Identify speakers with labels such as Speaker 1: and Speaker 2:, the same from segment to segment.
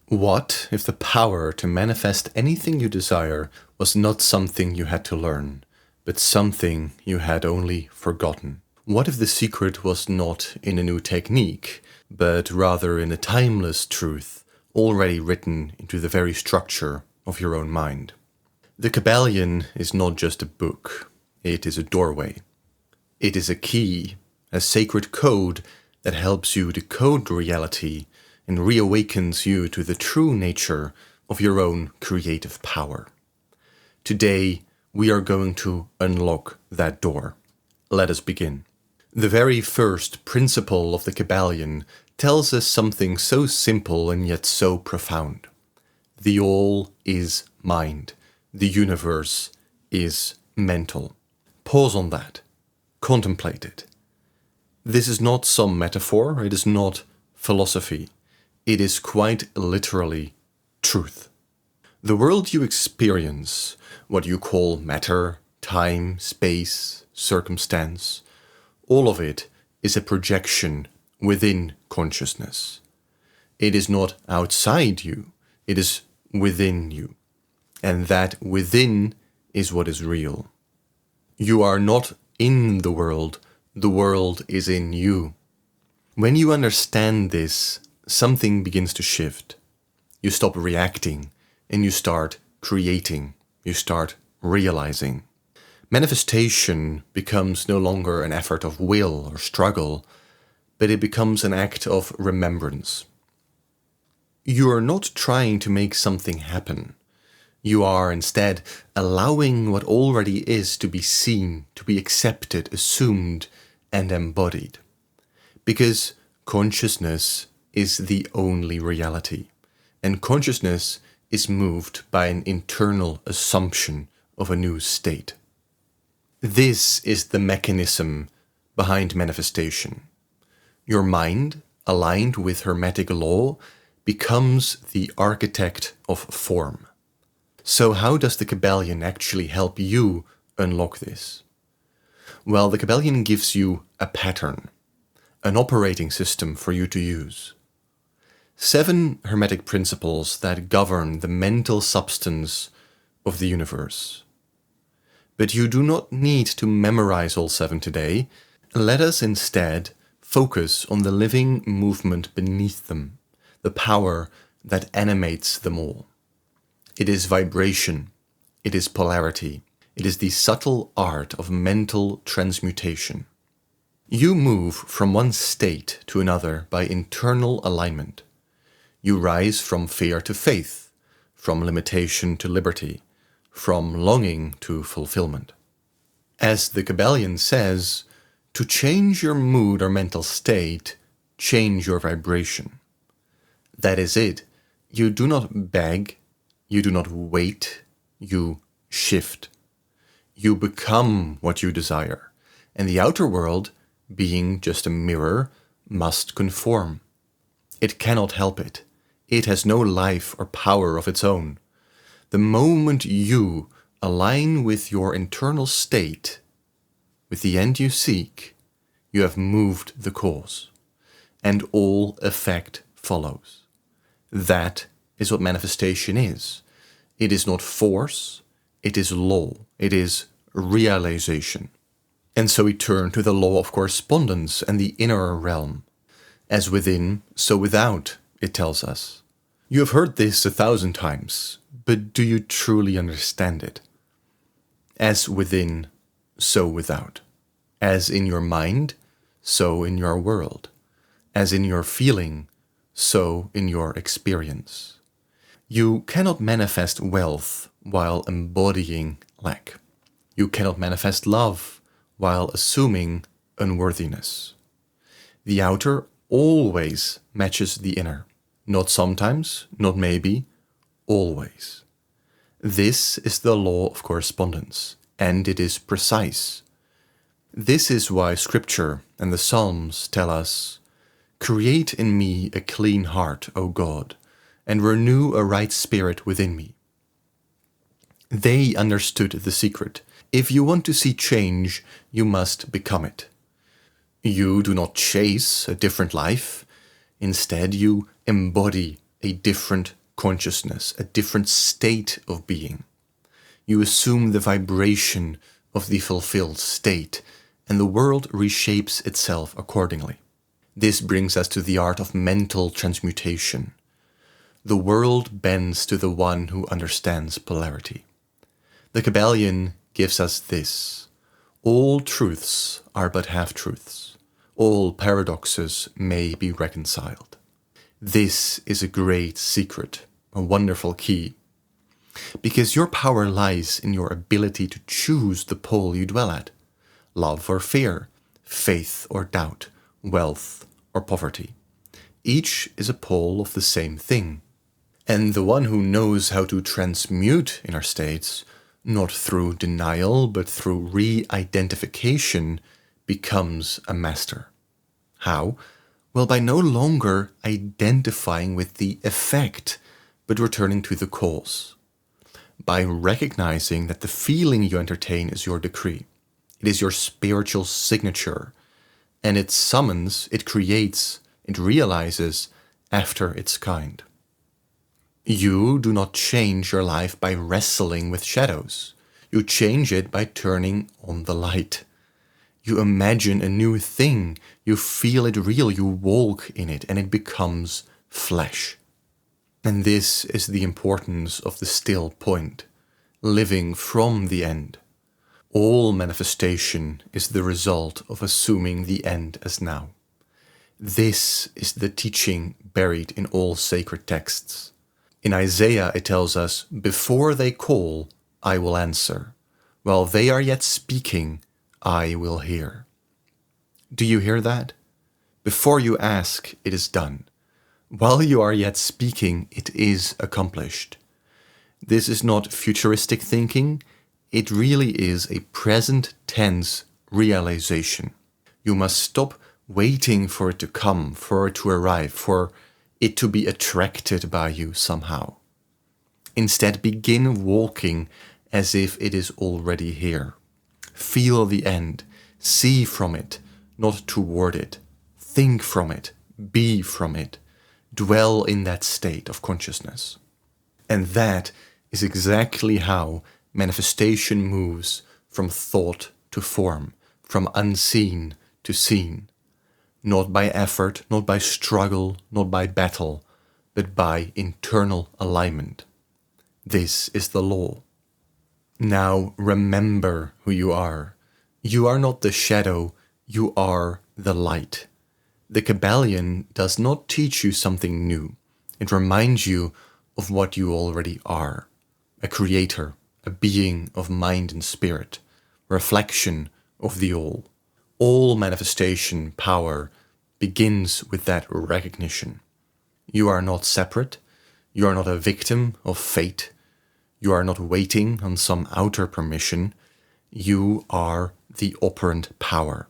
Speaker 1: What if the power to manifest anything you desire was not something you had to learn, but something you had only forgotten? What if the secret was not in a new technique, but rather in a timeless truth already written into the very structure of your own mind? The Kybalion is not just a book, it is a doorway. It is a key, a sacred code that helps you decode reality and reawakens you to the true nature of your own creative power. Today, we are going to unlock that door. Let us begin. The very first principle of the Kybalion tells us something so simple and yet so profound. The all is mind. The universe is mental. Pause on that. Contemplate it. This is not some metaphor, it is not philosophy. It is quite literally truth. The world you experience, what you call matter, time, space, circumstance, all of it is a projection within consciousness. It is not outside you, it is within you. And that within is what is real. You are not in the world is in you. When you understand this, something begins to shift. You stop reacting and you start creating. You start realizing. Manifestation becomes no longer an effort of will or struggle, but it becomes an act of remembrance. You are not trying to make something happen. You are instead allowing what already is to be seen, to be accepted, assumed, and embodied. Because consciousness is the only reality, and consciousness is moved by an internal assumption of a new state. This is the mechanism behind manifestation. Your mind, aligned with Hermetic law, becomes the architect of form. So how does the Kybalion actually help you unlock this? Well, the Kybalion gives you a pattern, an operating system for you to use. 7 Hermetic principles that govern the mental substance of the universe. But you do not need to memorize all 7 today. Let us instead focus on the living movement beneath them, the power that animates them all. It is vibration, it is polarity, it is the subtle art of mental transmutation. You move from one state to another by internal alignment. You rise from fear to faith, from limitation to liberty, from longing to fulfillment. As the Kybalion says, to change your mood or mental state, change your vibration. That is it. You do not beg, you do not wait, you shift. You become what you desire, and the outer world, being just a mirror, must conform. It cannot help it. It has no life or power of its own. The moment you align with your internal state, with the end you seek, you have moved the cause, and all effect follows. That is what manifestation is. It is not force, it is law, it is realization. And so we turn to the law of correspondence and the inner realm. As within, so without, it tells us. You have heard this 1,000 times, but do you truly understand it? As within, so without. As in your mind, so in your world. As in your feeling, so in your experience. You cannot manifest wealth while embodying lack. You cannot manifest love while assuming unworthiness. The outer always matches the inner. Not sometimes, not maybe, always. This is the law of correspondence, and it is precise. This is why Scripture and the Psalms tell us, "Create in me a clean heart, O God, and renew a right spirit within me." They understood the secret. If you want to see change, you must become it. You do not chase a different life. Instead, you embody a different consciousness, a different state of being. You assume the vibration of the fulfilled state, and the world reshapes itself accordingly. This brings us to the art of mental transmutation. The world bends to the one who understands polarity. The Kybalion gives us this: all truths are but half-truths. All paradoxes may be reconciled. This is a great secret, a wonderful key, because your power lies in your ability to choose the pole you dwell at: love or fear, faith or doubt, wealth or poverty. Each is a pole of the same thing. And the one who knows how to transmute inner states, not through denial but through re-identification, becomes a master. How? Well, by no longer identifying with the effect, but returning to the cause. By recognizing that the feeling you entertain is your decree. It is your spiritual signature, and it summons, it creates, it realizes after its kind. You do not change your life by wrestling with shadows. You change it by turning on the light. You imagine a new thing, you feel it real, you walk in it, and it becomes flesh. And this is the importance of the still point, living from the end. All manifestation is the result of assuming the end as now. This is the teaching buried in all sacred texts. In Isaiah it tells us, "Before they call, I will answer. While they are yet speaking, I will hear." Do you hear that? Before you ask, it is done. While you are yet speaking, it is accomplished. This is not futuristic thinking. It really is a present tense realization. You must stop waiting for it to come, for it to arrive, for it to be attracted by you somehow. Instead, begin walking as if it is already here. Feel the end. See from it, not toward it. Think from it. Be from it. Dwell in that state of consciousness. And that is exactly how manifestation moves from thought to form, from unseen to seen. Not by effort, not by struggle, not by battle, but by internal alignment. This is the law. Now remember who you are. You are not the shadow, you are the light. The Kybalion does not teach you something new. It reminds you of what you already are. A creator, a being of mind and spirit, reflection of the all. All manifestation power begins with that recognition. You are not separate. You are not a victim of fate. You are not waiting on some outer permission. You are the operant power,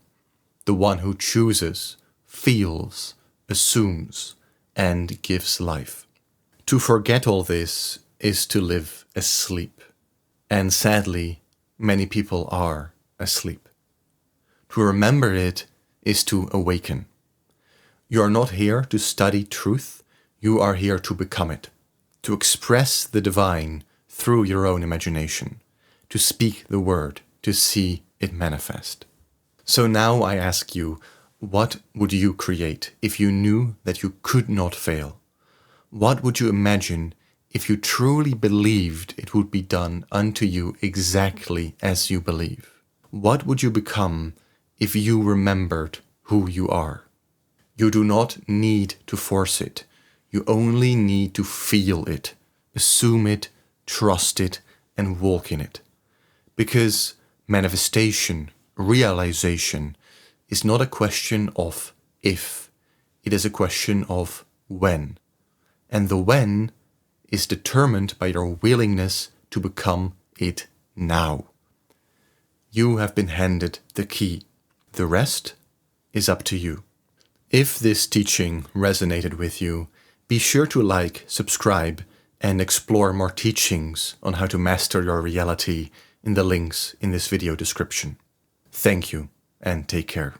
Speaker 1: the one who chooses, feels, assumes, and gives life. To forget all this is to live asleep. And sadly, many people are asleep. To remember it is to awaken. You are not here to study truth, you are here to become it, to express the divine through your own imagination, to speak the word, to see it manifest. So now I ask you, what would you create if you knew that you could not fail? What would you imagine if you truly believed it would be done unto you exactly as you believe? What would you become if you remembered who you are? You do not need to force it. You only need to feel it, assume it, trust it, and walk in it. Because manifestation, realization, is not a question of if, it is a question of when. And the when is determined by your willingness to become it now. You have been handed the key. The rest is up to you. If this teaching resonated with you, be sure to like, subscribe, and explore more teachings on how to master your reality in the links in this video description. Thank you, and take care.